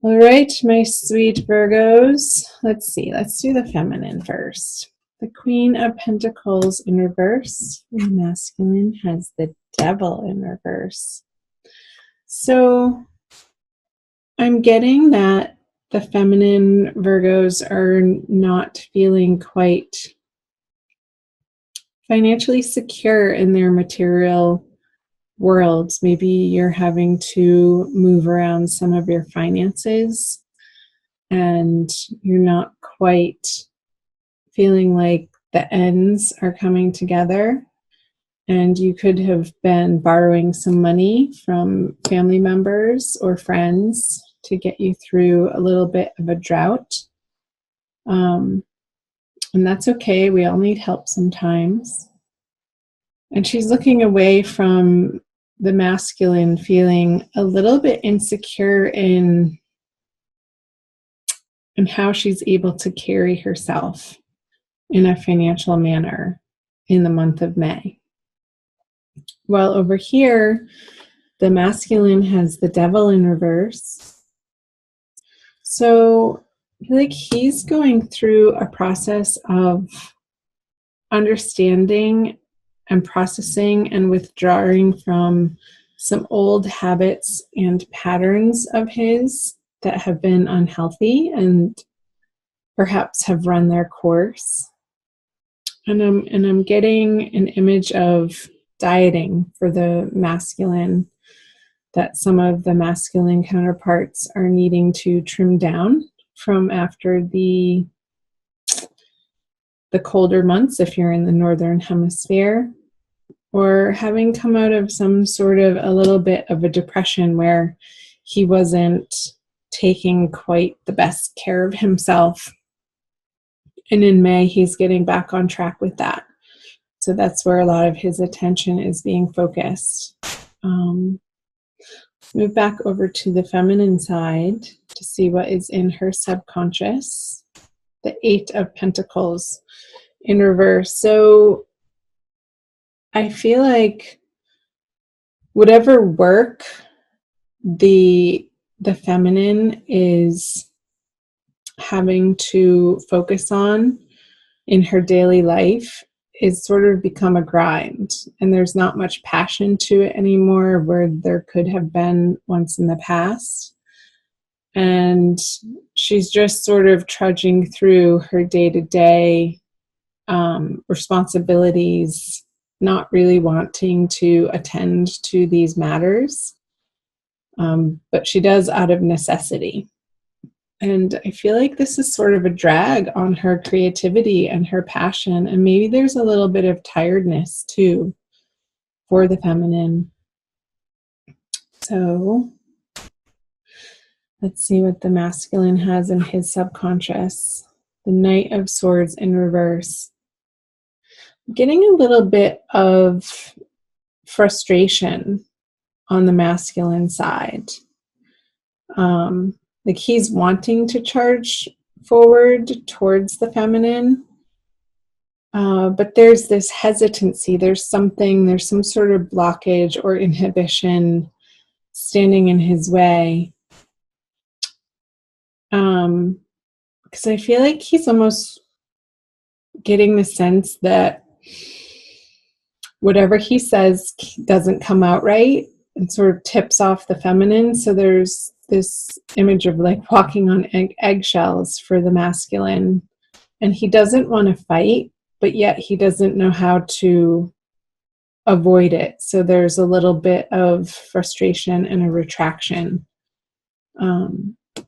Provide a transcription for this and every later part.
All right, my sweet Virgos. Let's see. Let's do the feminine first. The Queen of Pentacles in reverse, and the masculine has the Devil in reverse. So I'm getting that the feminine Virgos are not feeling quite financially secure in their material worlds. Maybe you're having to move around some of your finances and you're not quite feeling like the ends are coming together. And you could have been borrowing some money from family members or friends to get you through a little bit of a drought. And that's okay. We all need help sometimes. And she's looking away from the masculine, feeling a little bit insecure in how she's able to carry herself in a financial manner in the month of May. While over here, the masculine has the Devil in reverse. So I feel like he's going through a process of understanding and processing and withdrawing from some old habits and patterns of his that have been unhealthy and perhaps have run their course. And I'm getting an image of dieting for the masculine, that some of the masculine counterparts are needing to trim down from after the colder months if you're in the northern hemisphere, or having come out of some sort of a little bit of a depression where he wasn't taking quite the best care of himself. And in May, he's getting back on track with that. So that's where a lot of his attention is being focused. Move back over to the feminine side to see what is in her subconscious. The Eight of Pentacles in reverse. So I feel like whatever work the feminine is having to focus on in her daily life is sort of become a grind, and there's not much passion to it anymore where there could have been once in the past. And she's just sort of trudging through her day-to-day responsibilities, not really wanting to attend to these matters, but she does out of necessity. And I feel like this is sort of a drag on her creativity and her passion. And maybe there's a little bit of tiredness too for the feminine. So let's see what the masculine has in his subconscious. The Knight of Swords in reverse. Getting a little bit of frustration on the masculine side. Like he's wanting to charge forward towards the feminine, but there's this hesitancy. There's some sort of blockage or inhibition standing in his way. Because I feel like he's almost getting the sense that whatever he says doesn't come out right and sort of tips off the feminine. So there's this image of like walking on eggshells for the masculine, and he doesn't want to fight, but yet he doesn't know how to avoid it. So there's a little bit of frustration and a retraction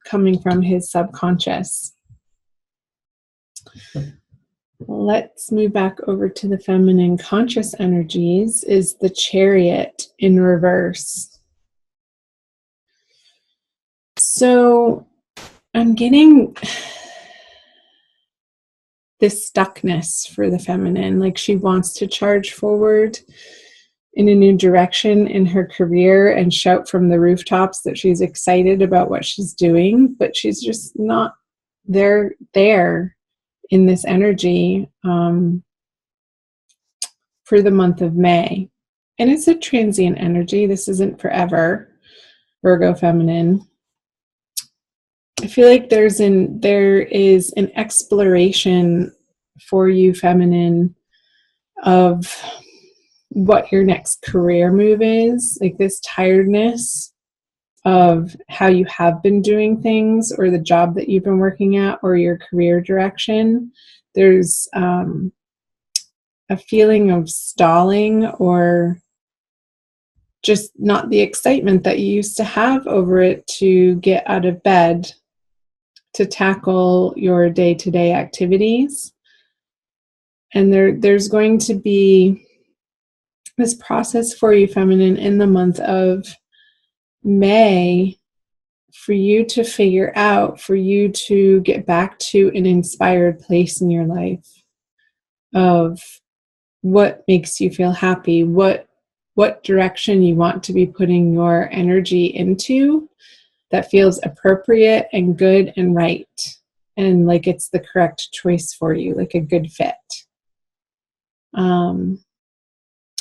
coming from his subconscious. Let's move back over to the feminine conscious energies. Is the Chariot in reverse. So I'm getting this stuckness for the feminine, like she wants to charge forward in a new direction in her career and shout from the rooftops that she's excited about what she's doing, but she's just not there in this energy for the month of May. And it's a transient energy. This isn't forever, Virgo feminine. I feel like there is an exploration for you, feminine, of what your next career move is, like this tiredness of how you have been doing things, or the job that you've been working at, or your career direction. There's a feeling of stalling, or just not the excitement that you used to have over it to get out of bed to tackle your day-to-day activities. And there's going to be this process for you, feminine, in the month of May, for you to figure out, for you to get back to an inspired place in your life of what makes you feel happy, what direction you want to be putting your energy into that feels appropriate and good and right, and like it's the correct choice for you, like a good fit.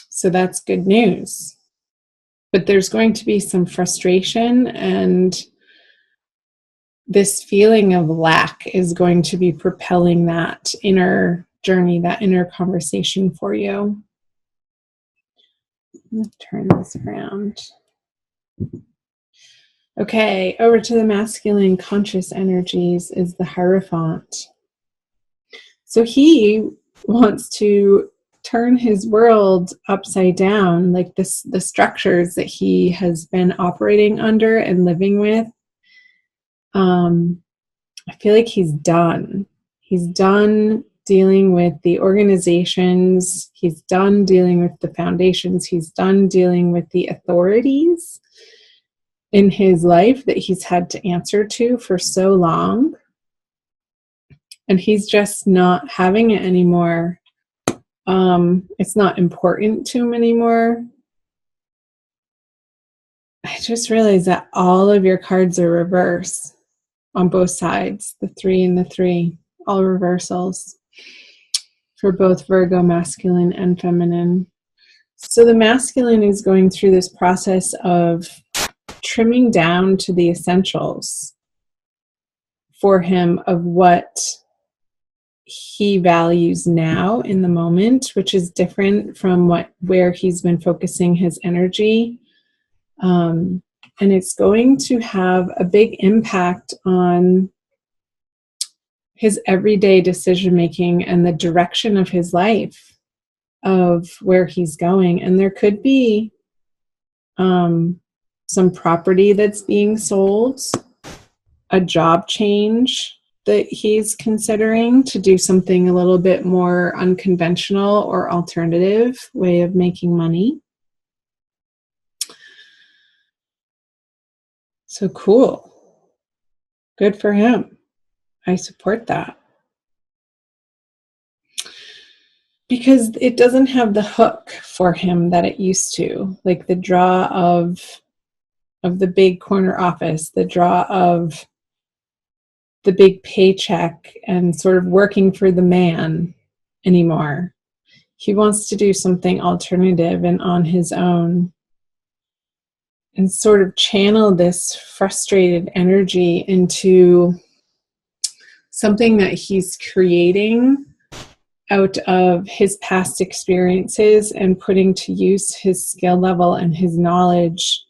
So that's good news. But there's going to be some frustration, and this feeling of lack is going to be propelling that inner journey, that inner conversation for you. I'm going to turn this around. Okay, over to the masculine conscious energies is the Hierophant. So he wants to turn his world upside down, like the structures that he has been operating under and living with. I feel like he's done. He's done dealing with the organizations. He's done dealing with the foundations. He's done dealing with the authorities in his life that he's had to answer to for so long. And he's just not having it anymore. It's not important to him anymore. I just realized that all of your cards are reverse on both sides, the 3 and the 3, all reversals for both Virgo masculine and feminine. So the masculine is going through this process of trimming down to the essentials for him of what he values now in the moment, which is different from where he's been focusing his energy. And it's going to have a big impact on his everyday decision making and the direction of his life, of where he's going. And there could be some property that's being sold, a job change that he's considering to do something a little bit more unconventional or alternative way of making money. So cool. Good for him. I support that. Because it doesn't have the hook for him that it used to, like the draw of the big corner office, the draw of the big paycheck and sort of working for the man anymore. He wants to do something alternative and on his own, and sort of channel this frustrated energy into something that he's creating out of his past experiences and putting to use his skill level and his knowledge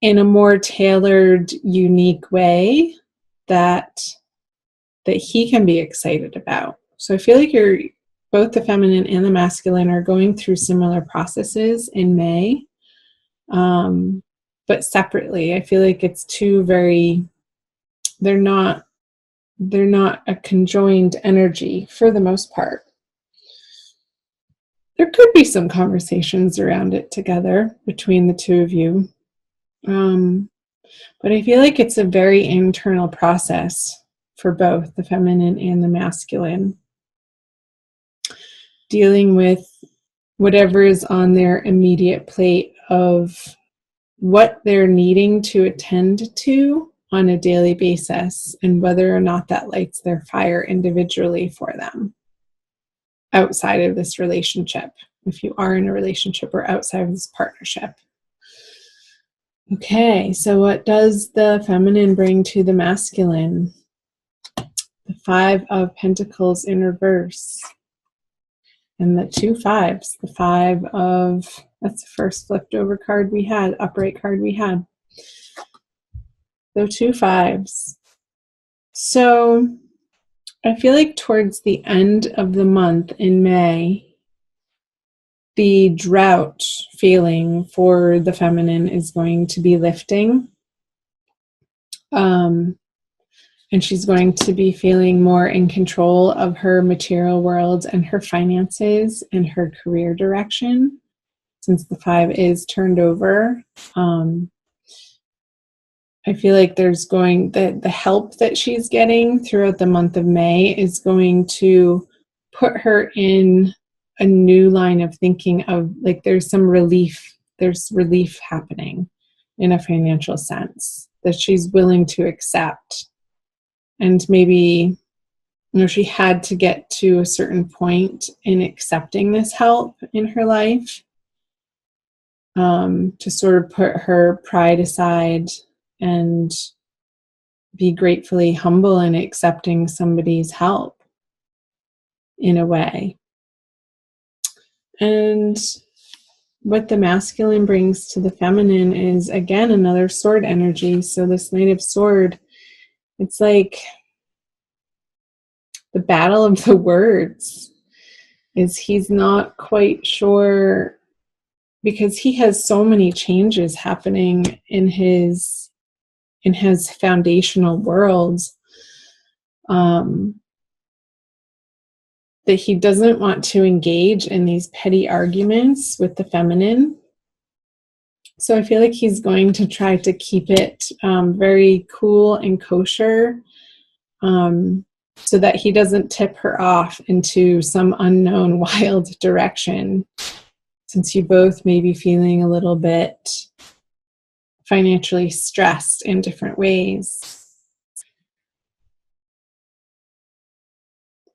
in a more tailored, unique way that he can be excited about. So I feel like both the feminine and the masculine are going through similar processes in May. But separately. I feel like it's they're not a conjoined energy for the most part. There could be some conversations around it together between the two of you. But I feel like it's a very internal process for both the feminine and the masculine, dealing with whatever is on their immediate plate of what they're needing to attend to on a daily basis, and whether or not that lights their fire individually for them outside of this relationship, if you are in a relationship, or outside of this partnership. Okay, so what does the feminine bring to the masculine? The Five of Pentacles in reverse. And the two fives. The Five of, that's the first flipped over card we had, upright card we had. So two fives. So I feel like towards the end of the month in May, the drought feeling for the feminine is going to be lifting. And she's going to be feeling more in control of her material world and her finances and her career direction, since the five is turned over. I feel like there's going, the help that she's getting throughout the month of May is going to put her in a new line of thinking of, like, there's relief happening in a financial sense that she's willing to accept. And maybe, she had to get to a certain point in accepting this help in her life, to sort of put her pride aside and be gratefully humble in accepting somebody's help in a way. And what the masculine brings to the feminine is, again, another sword energy. So this Knight of Sword, it's like the battle of the words. Is he's not quite sure, because he has so many changes happening in his foundational worlds, that he doesn't want to engage in these petty arguments with the feminine. So I feel like he's going to try to keep it very cool and kosher, so that he doesn't tip her off into some unknown wild direction, since you both may be feeling a little bit financially stressed in different ways.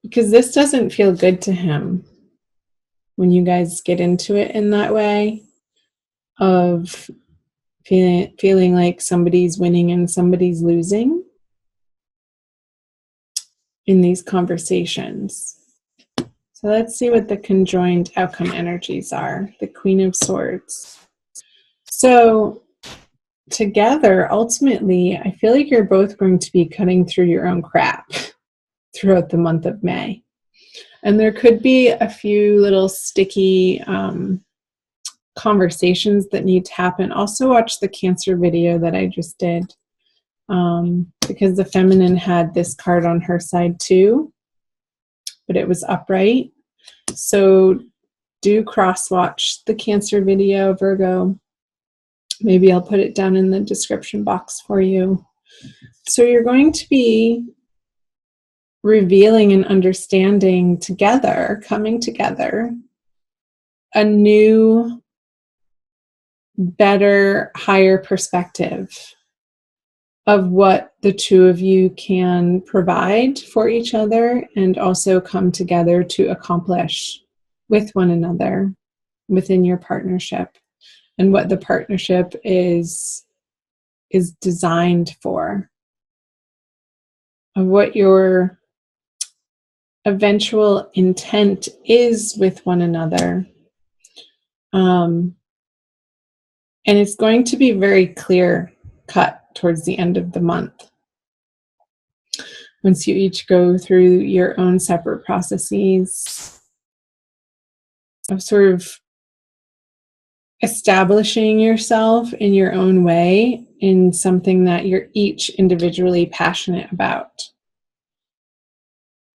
Because this doesn't feel good to him when you guys get into it in that way, of feeling like somebody's winning and somebody's losing in these conversations. So let's see what the conjoined outcome energies are. The Queen of Swords. So together, ultimately, I feel like you're both going to be cutting through your own crap throughout the month of May. And there could be a few little sticky conversations that need to happen. Also watch the Cancer video that I just did, because the feminine had this card on her side too, but it was upright. So do cross-watch the Cancer video, Virgo. Maybe I'll put it down in the description box for you. So you're going to be revealing and understanding together, coming together, a new, better, higher perspective of what the two of you can provide for each other, and also come together to accomplish with one another within your partnership, and what the partnership is designed for, of what your eventual intent is with one another. And it's going to be very clear cut towards the end of the month, once you each go through your own separate processes of sort of establishing yourself in your own way in something that you're each individually passionate about,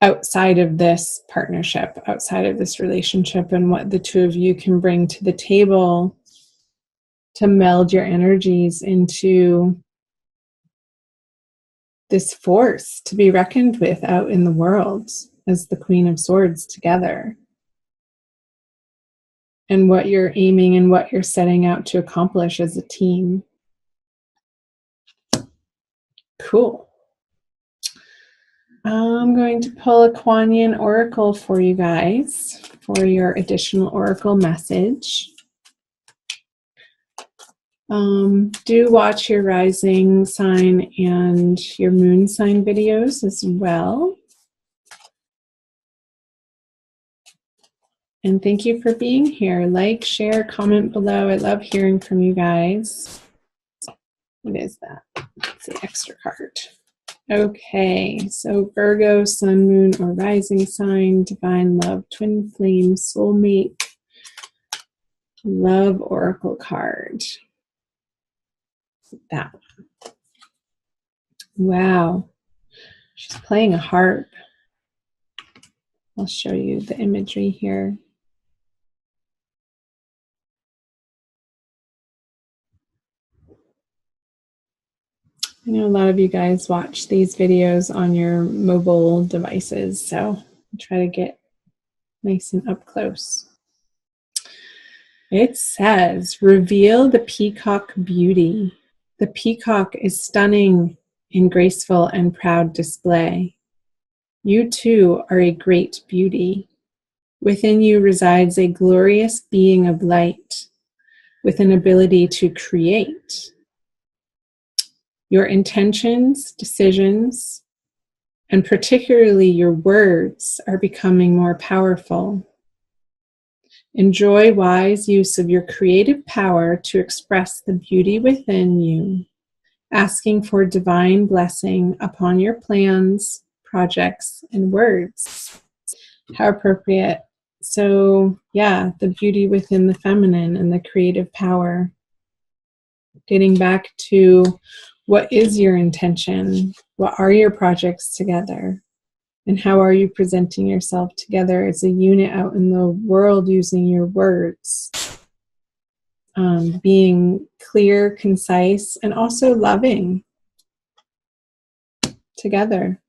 outside of this partnership, outside of this relationship, and what the two of you can bring to the table to meld your energies into this force to be reckoned with out in the world as the Queen of Swords together, and what you're aiming and what you're setting out to accomplish as a team. Cool. I'm going to pull a Kuan Yin Oracle for you guys for your additional Oracle message. Do watch your rising sign and your moon sign videos as well. And thank you for being here. Like, share, comment below. I love hearing from you guys. What is that? It's an extra card. Okay, so Virgo, sun, moon, or rising sign, divine love, twin flame, soulmate, love oracle card. That one. Wow. She's playing a harp. I'll show you the imagery here. I know a lot of you guys watch these videos on your mobile devices, so I'll try to get nice and up close. It says, reveal the peacock beauty. The peacock is stunning in graceful and proud display. You too are a great beauty. Within you resides a glorious being of light with an ability to create. Your intentions, decisions, and particularly your words are becoming more powerful. Enjoy wise use of your creative power to express the beauty within you, asking for divine blessing upon your plans, projects, and words. How appropriate. So, yeah, the beauty within the feminine and the creative power. Getting back to what is your intention? What are your projects together? And how are you presenting yourself together as a unit out in the world using your words? Being clear, concise, and also loving together.